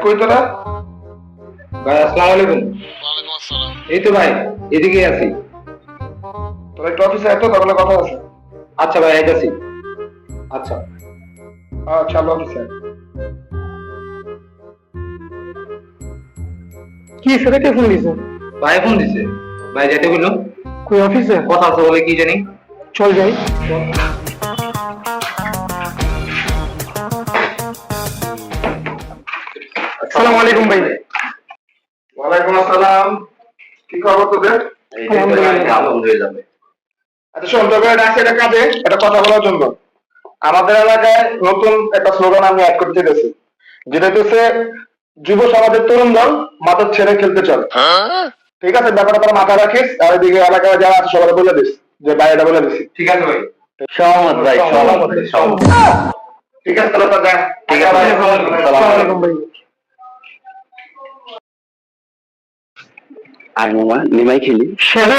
কই তোরা? ভাই আসসালামু আলাইকুম। এই তো ভাই, এদিকে আছি। তোরা একটু অফিসে আয় তো, তাহলে কথা আছে। আচ্ছা ভাই, আইতাছি। আচ্ছা। আচ্ছা, অফিসে। কি সেটা কে ফোন দিছে? ভাই ফোন দিছে। ভাই যেতে বললো। কই অফিসে? কথা আছে বলে কি জানি। চল যাই। আসসালামু আলাইকুম ভাই। ওয়ালাইকুম আসসালাম। কি খবর তোদের? আলহামদুলিল্লাহ। আচ্ছা শোন, তোকে ডাকছি একটা কাজে, একটা কথা বলার জন্য। আমাদের এলাকায় নতুন একটা স্লোগান আমি অ্যাড করতে চাইছি, যেটা হচ্ছে যুব সমাজের তরুণ দল মাথার ছেড়ে খেলতে চল। ঠিক আছে, ব্যাপারটা তারা মাথায় রাখিস, আর এদিকে এলাকায় যারা আছে সবাই বলে দিস যে ভাই এটা বলে দিছি। ঠিক আছে ভাই। সহমত ভাই, সহমত। ঠিক আছে, তাহলে তা দেখ। ঠিক আছে ভাই। আসসালামু আলাইকুম ভাই। আর মামা নিমাই খেলি। সেটা